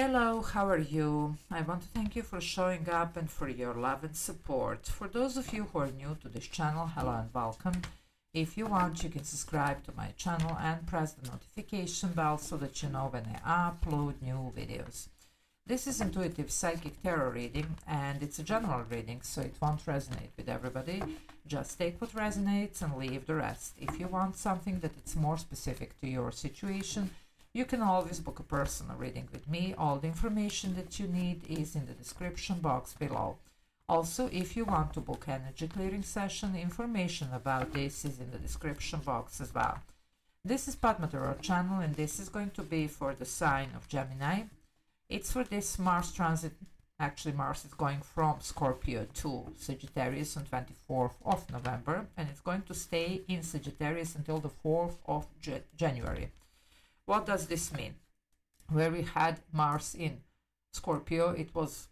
Hello, how are you? I want to thank you for showing up and for your love and support. For those of you who are new to this channel, hello and welcome. If you want, you can subscribe to my channel and press the notification bell so that you know when I upload new videos. This is intuitive psychic tarot reading and it's a general reading, so it won't resonate with everybody. Just take what resonates and leave the rest. If you want something that it's more specific to your situation, you can always book a personal reading with me. All the information that you need is in the description box below. Also, if you want to book energy clearing session, information about this is in the description box as well. This is Padma Tarot channel and this is going to be for the sign of Gemini. It's for this Mars transit. Actually, Mars is going from Scorpio to Sagittarius on 24th of November, and it's going to stay in Sagittarius until the 4th of January. What does this mean? Where we had Mars in Scorpio, it was,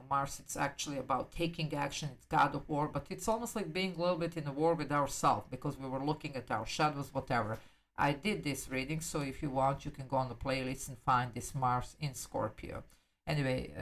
Mars, it's actually about taking action, it's God of war, but it's almost like being a little bit in a war with ourselves because we were looking at our shadows, whatever. I did this reading, so if you want, you can go on the playlist and find this Mars in Scorpio. Anyway,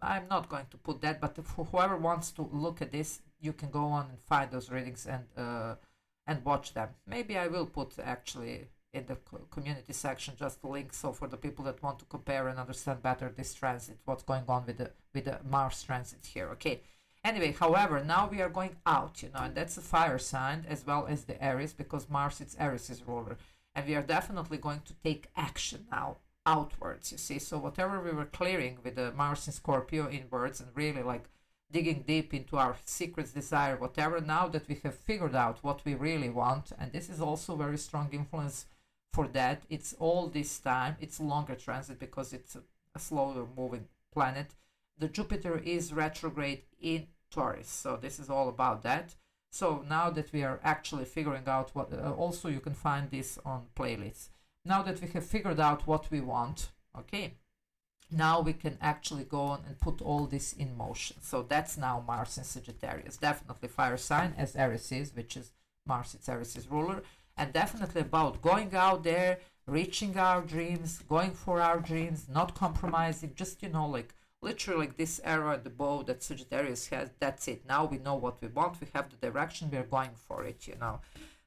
I'm not going to put that, but for whoever wants to look at this, you can go on and find those readings and watch them. Maybe I will put actually in the community section just a link, so for the people that want to compare and understand better this transit, what's going on with the Mars transit here. Okay. Anyway, however, now we are going out, and that's a fire sign as well as the Aries, because Mars, it's Aries' ruler. And we are definitely going to take action now outwards, you see. So whatever we were clearing with the Mars in Scorpio inwards and really like digging deep into our secrets, desire, whatever, now that we have figured out what we really want, and this is also very strong influence for that, it's all this time, it's longer transit because it's a slower moving planet. The Jupiter is retrograde in Taurus, so this is all about that. So now that we are actually figuring out what, also you can find this on playlists. Now that we have figured out what we want, okay, now we can actually go on and put all this in motion. So that's now Mars in Sagittarius, definitely fire sign as Aries is, which is Mars, it's Aries' ruler, and definitely about going out there, reaching our dreams, going for our dreams, not compromising, just like literally like this arrow and the bow that Sagittarius has, that's it. Now we know what we want, we have the direction, we're going for it,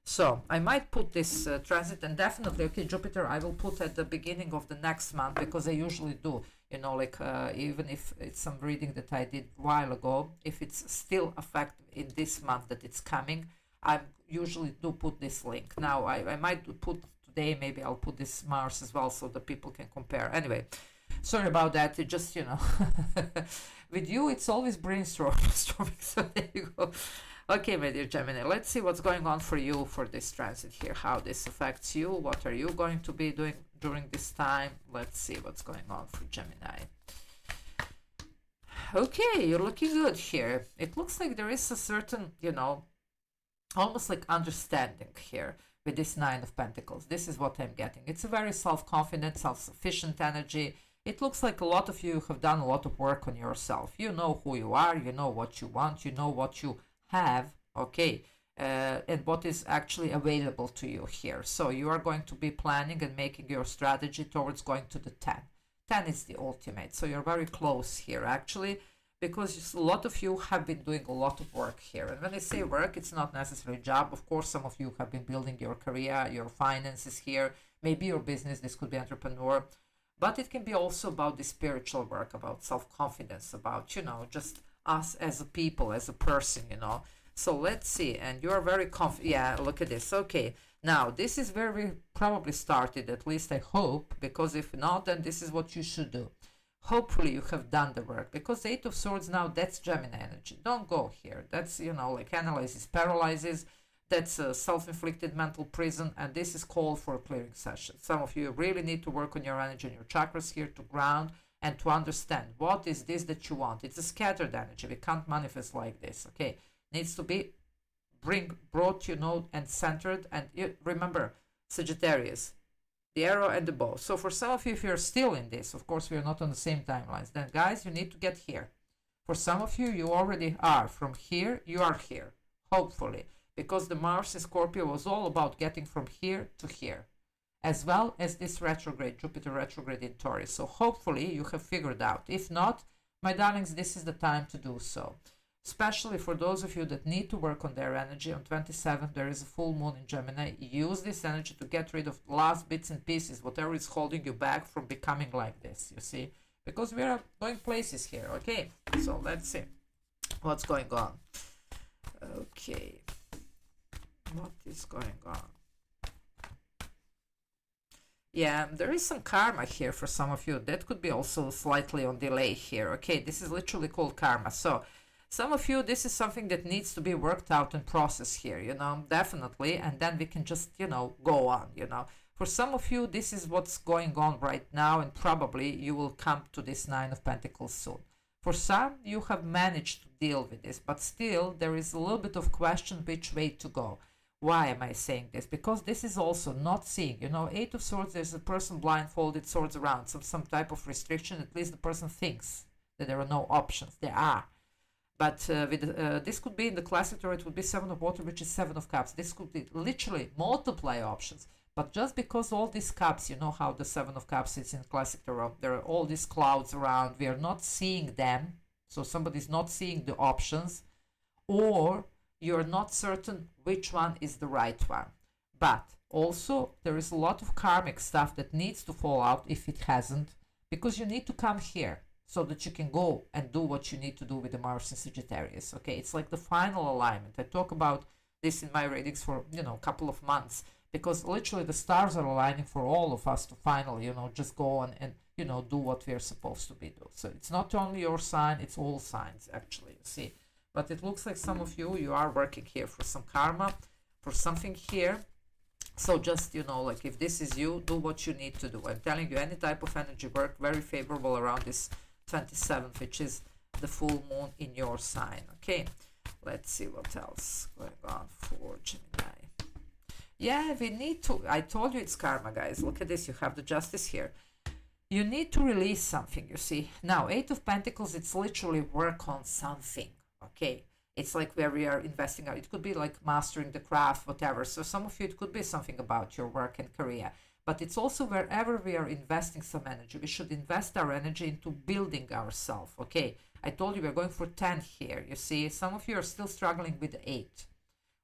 So I might put this transit, and definitely, okay, Jupiter I will put at the beginning of the next month, because I usually do, even if it's some reading that I did a while ago, if it's still effective in this month that it's coming, I usually do put this link. Now I might put today, maybe I'll put this Mars as well so that people can compare. Anyway, sorry about that. It just, with you, it's always brainstorming. So there you go. Okay, my dear Gemini, let's see what's going on for you for this transit here, how this affects you, what are you going to be doing during this time. Let's see what's going on for Gemini. Okay, you're looking good here. It looks like there is a certain, almost like understanding here with this Nine of Pentacles. This is what I'm getting. It's a very self-confident, self-sufficient energy. It looks like a lot of you have done a lot of work on yourself. You know who you are, you know what you want, you know what you have, okay, and what is actually available to you here. So you are going to be planning and making your strategy towards going to the 10. 10 is the ultimate, so you're very close here actually, because a lot of you have been doing a lot of work here. And when I say work, it's not necessarily job. Of course, some of you have been building your career, your finances here, maybe your business, this could be entrepreneur, but it can be also about the spiritual work, about self-confidence, about, just us as a people, as a person, So let's see. And you are very confident. Yeah, look at this. Okay. Now, this is where we probably started, at least I hope, because if not, then this is what you should do. Hopefully you have done the work, because the Eight of Swords now, that's Gemini energy. Don't go here. That's, like analyzes, paralyzes. That's a self-inflicted mental prison, and this is called for a clearing session. Some of you really need to work on your energy and your chakras here to ground and to understand what is this that you want. It's a scattered energy. We can't manifest like this, okay? Needs to be brought, and centered. And remember, Sagittarius, the arrow and the bow. So for some of you, if you're still in this, of course, we are not on the same timelines, then guys, you need to get here. For some of you, you already are. From here, you are here, hopefully, because the Mars in Scorpio was all about getting from here to here. as well as this retrograde, Jupiter retrograde in Taurus. So hopefully you have figured out. If not, my darlings, this is the time to do so. Especially for those of you that need to work on their energy. On 27th, there is a full moon in Gemini. Use this energy to get rid of last bits and pieces, whatever is holding you back from becoming like this, you see? Because we are going places here, okay? So let's see what's going on. Okay. What is going on? Yeah, there is some karma here for some of you. That could be also slightly on delay here. Okay, this is literally called karma. So some of you, this is something that needs to be worked out and processed here, you know, definitely. And then we can just, you know, go on, you know. For some of you, this is what's going on right now, and probably you will come to this Nine of Pentacles soon. For some, you have managed to deal with this, but still there is a little bit of question which way to go. Why am I saying this? Because this is also not seeing, you know, Eight of Swords, there's a person blindfolded, swords around, some type of restriction. At least the person thinks that there are no options. There are. But this could be in the classic tarot, it would be Seven of Water, which is Seven of Cups. This could be literally multiply options. But just because all these cups, you know how the Seven of Cups is in classic tarot, there are all these clouds around, we are not seeing them. So somebody's not seeing the options, or you're not certain which one is the right one. But also there is a lot of karmic stuff that needs to fall out if it hasn't, because you need to come here so that you can go and do what you need to do with the Mars in Sagittarius. Okay, it's like the final alignment. I talk about this in my readings for, you know, a couple of months, because literally the stars are aligning for all of us to finally, you know, just go on and, you know, do what we are supposed to be doing. So it's not only your sign, it's all signs actually, you see. But it looks like some of you, you are working here for some karma, for something here. So just, you know, like if this is you, do what you need to do. I'm telling you, any type of energy work, very favorable around this 27th, which is the full moon in your sign. Okay, let's see what else going on for Gemini. Yeah, we need to, I told you it's karma, guys. Look at this, you have the Justice here. You need to release something, you see. Now, Eight of Pentacles, it's literally work on something. Okay, it's like where we are investing out. It could be like mastering the craft, whatever. So some of you, it could be something about your work and career. But it's also wherever we are investing some energy. We should invest our energy into building ourselves. Okay, I told you we're going for 10 here. You see, some of you are still struggling with the 8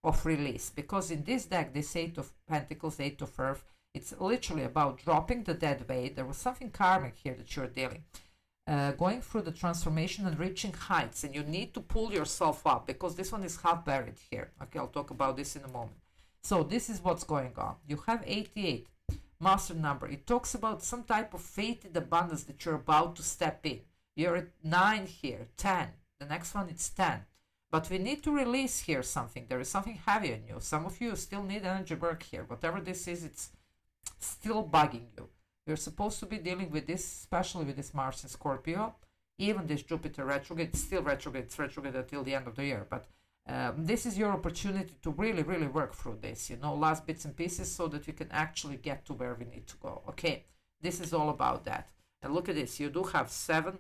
of release. Because in this deck, this 8 of Pentacles, 8 of Earth, it's literally about dropping the dead weight. There was something karmic here that you're dealing. Going through the transformation and reaching heights, and you need to pull yourself up, because this one is half buried here. Okay, I'll talk about this in a moment. So this is what's going on. You have 88, master number. It talks about some type of fated abundance that you're about to step in. You're at 9 here, 10. The next one it's 10. But we need to release here something. There is something heavy on you. Some of you still need energy work here. Whatever this is, it's still bugging you. You're supposed to be dealing with this, especially with this Mars in Scorpio. Even this Jupiter retrograde, it's still retrograde, it's retrograde until the end of the year. But this is your opportunity to really, really work through this, you know, last bits and pieces, so that we can actually get to where we need to go. Okay, this is all about that. And look at this, you do have 7,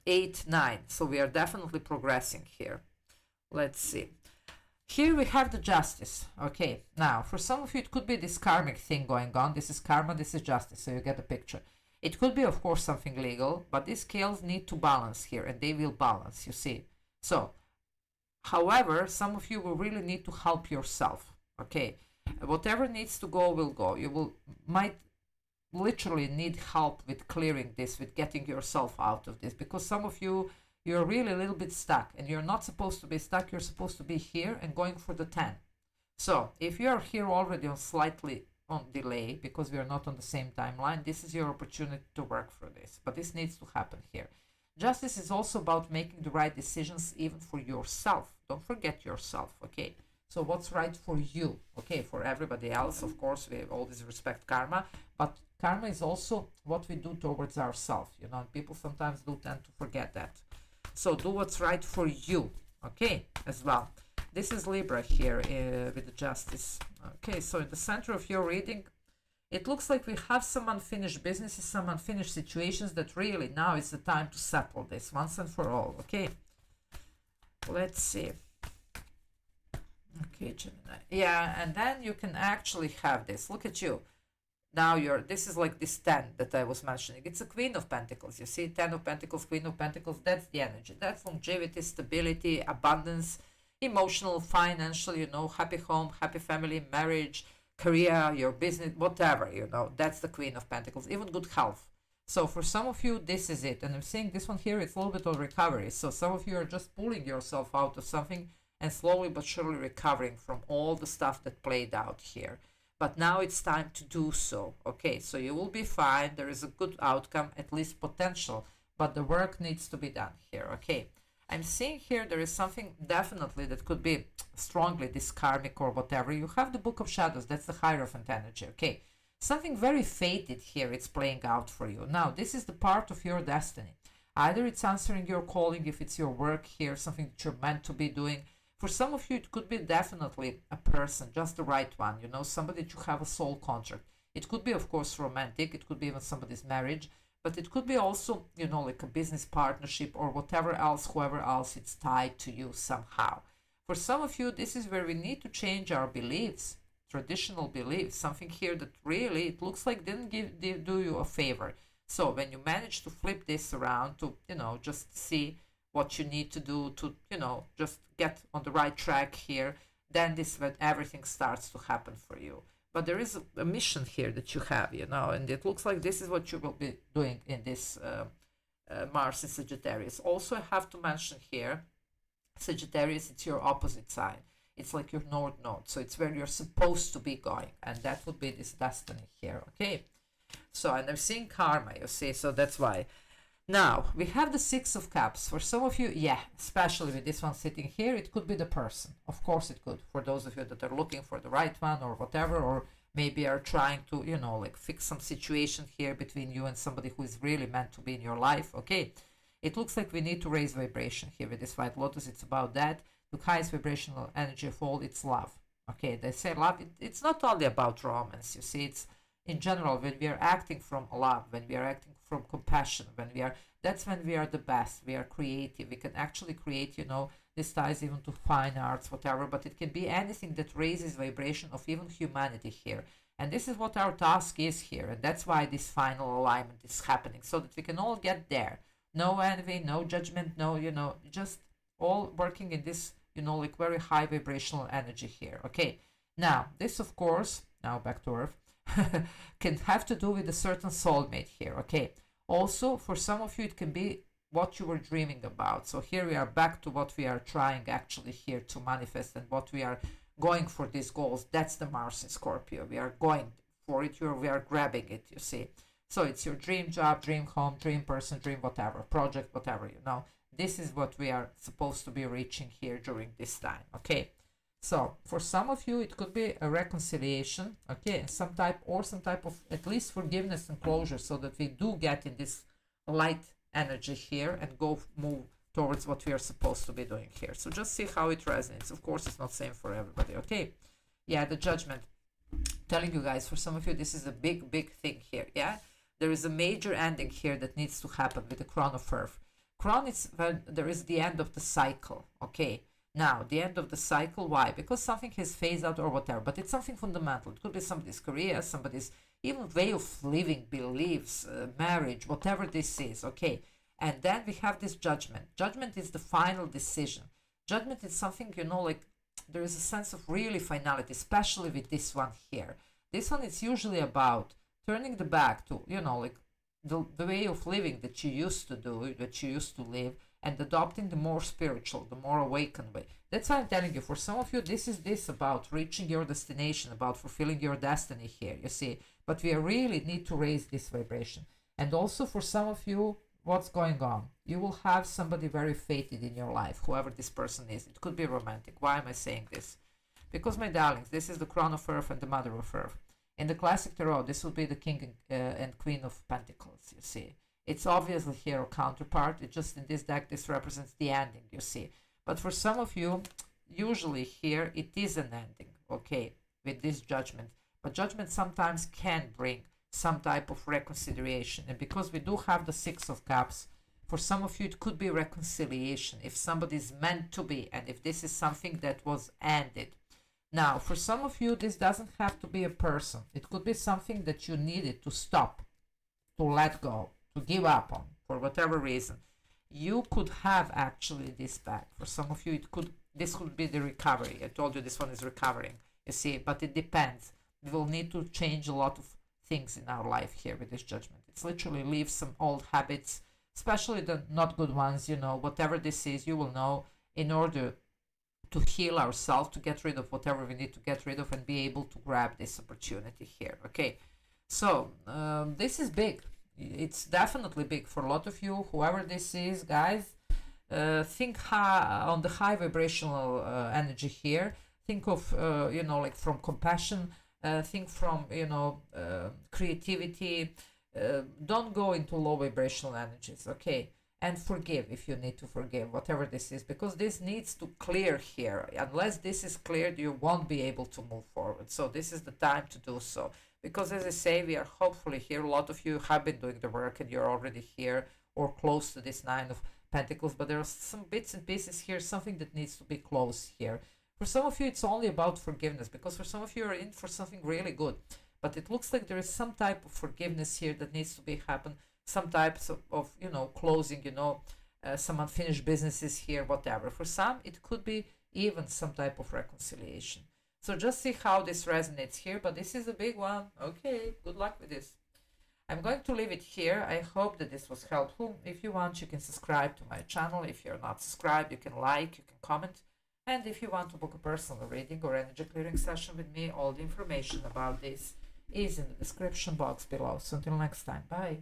8, 9. So we are definitely progressing here. Let's see. Here we have the Justice. Okay, now for some of you it could be this karmic thing going on. This is karma, this is justice, so you get the picture. It could be, of course, something legal, but these scales need to balance here, and they will balance, you see. So, however, some of you will really need to help yourself. Okay, whatever needs to go will go. You might literally need help with clearing this, with getting yourself out of this, because some of you, you're really a little bit stuck, and you're not supposed to be stuck. You're supposed to be here and going for the 10. So if you're here already on slightly on delay, because we are not on the same timeline, this is your opportunity to work for this. But this needs to happen here. Justice is also about making the right decisions, even for yourself. Don't forget yourself, okay? So what's right for you? Okay, for everybody else, of course, we always respect karma, but karma is also what we do towards ourselves, you know, and people sometimes do tend to forget that. So do what's right for you, okay, as well. This is Libra here with the Justice. Okay, so in the center of your reading, it looks like we have some unfinished businesses, some unfinished situations that really now is the time to settle this once and for all, okay? Let's see. Okay, Gemini. Yeah, and then you can actually have this. Look at you. Now this is like this 10 that I was mentioning. It's a Queen of Pentacles. You see, 10 of Pentacles, Queen of Pentacles, that's the energy. That's longevity, stability, abundance, emotional, financial, happy home, happy family, marriage, career, your business, whatever, that's the Queen of Pentacles, even good health. So for some of you, this is it. And I'm saying this one here, it's a little bit of recovery. So some of you are just pulling yourself out of something and slowly but surely recovering from all the stuff that played out here. But now it's time to do so. Okay, so you will be fine. There is a good outcome, at least potential, but the work needs to be done here. Okay, I'm seeing here there is something definitely that could be strongly this karmic or whatever. You have the Book of Shadows, that's the Hierophant energy. Okay, something very fated here, it's playing out for you. Now, this is the part of your destiny. Either it's answering your calling, if it's your work here, something that you're meant to be doing. For some of you, it could be definitely a person, just the right one, somebody that you have a soul contract. It could be, of course, romantic. It could be even somebody's marriage, but it could be also, like a business partnership or whatever else, whoever else it's tied to you somehow. For some of you, this is where we need to change our beliefs, traditional beliefs, something here that really, it looks like didn't do you a favor. So when you manage to flip this around to, just see what you need to do to, just get on the right track here, then this when everything starts to happen for you. But there is a mission here that you have, and it looks like this is what you will be doing in this Mars in Sagittarius. Also, I have to mention here, Sagittarius, it's your opposite sign. It's like your North Node, so it's where you're supposed to be going, and that would be this destiny here, okay? So, and I'm seeing karma, you see, so that's why. Now, we have the Six of Cups. For some of you, yeah, especially with this one sitting here, it could be the person. Of course it could. For those of you that are looking for the right one or whatever, or maybe are trying to, like fix some situation here between you and somebody who is really meant to be in your life, okay? It looks like we need to raise vibration here with this White Lotus. It's about that. The highest vibrational energy of all, it's love. Okay, they say love, it's not only about romance, you see, it's in general, when we are acting from love, when we are acting from compassion, that's when we are the best. We are creative. We can actually create, this ties even to fine arts, whatever, but it can be anything that raises vibration of even humanity here. And this is what our task is here. And that's why this final alignment is happening, so that we can all get there. No envy, no judgment, no, just all working in this, like very high vibrational energy here. Okay. Now, this, of course, now back to Earth, can have to do with a certain soulmate here, okay? Also, for some of you, it can be what you were dreaming about. So here we are back to what we are trying actually here to manifest and what we are going for these goals. That's the Mars in Scorpio. We are going for it, we are grabbing it, you see. So it's your dream job, dream home, dream person, dream whatever, project, whatever, This is what we are supposed to be reaching here during this time, okay? So for some of you, it could be a reconciliation, okay, some type of at least forgiveness and closure, so that we do get in this light energy here and move towards what we are supposed to be doing here. So just see how it resonates. Of course, it's not same for everybody, okay? Yeah, the Judgment. Telling you guys, for some of you, this is a big, big thing here, yeah? There is a major ending here that needs to happen with the Crown of Earth. Crown is when there is the end of the cycle, okay? Now, the end of the cycle, why? Because something has phased out or whatever, but it's something fundamental. It could be somebody's career, somebody's even way of living, beliefs, marriage, whatever this is, okay? And then we have this Judgment. Judgment is the final decision. Judgment is something, like there is a sense of really finality, especially with this one here. This one is usually about turning the back to, like the way of living that you used to do, that you used to live, and adopting the more spiritual, the more awakened way. That's why I'm telling you, for some of you, this is about reaching your destination, about fulfilling your destiny here, you see. But we really need to raise this vibration. And also for some of you, what's going on? You will have somebody very fated in your life, whoever this person is. It could be romantic. Why am I saying this? Because, my darlings, this is the Crown of Earth and the Mother of Earth. In the classic tarot, this will be the King and Queen of Pentacles, you see. It's obviously here a counterpart. It just in this deck, this represents the ending, you see. But for some of you, usually here, it is an ending, okay, with this Judgment. But Judgment sometimes can bring some type of reconciliation. And because we do have the Six of Cups, for some of you, it could be reconciliation. If somebody is meant to be, and if this is something that was ended. Now, for some of you, this doesn't have to be a person. It could be something that you needed to stop, to let go, to give up on, for whatever reason. You could have actually this back. For some of you, this could be the recovery. I told you this one is recovering, you see, but it depends. We will need to change a lot of things in our life here with this judgment. It's literally leave some old habits, especially the not good ones, whatever this is, you will know, in order to heal ourselves, to get rid of whatever we need to get rid of and be able to grab this opportunity here. Okay, so this is big. It's definitely big for a lot of you, whoever this is, guys. Think on the high vibrational energy here. Think of, like from compassion. Think from, creativity. Don't go into low vibrational energies, okay? And forgive if you need to forgive, whatever this is, because this needs to clear here. Unless this is cleared, you won't be able to move forward. So this is the time to do so. Because as I say, we are hopefully here. A lot of you have been doing the work and you're already here or close to this Nine of Pentacles, but there are some bits and pieces here, something that needs to be closed here. For some of you, it's only about forgiveness, because for some of you are in for something really good. But it looks like there is some type of forgiveness here that needs to be happen, some types of closing, some unfinished businesses here, whatever. For some, it could be even some type of reconciliation. So just see how this resonates here, but this is a big one. Okay, good luck with this. I'm going to leave it here. I hope that this was helpful. If you want, you can subscribe to my channel. If you're not subscribed, you can like, you can comment. And if you want to book a personal reading or energy clearing session with me, all the information about this is in the description box below. So until next time, bye.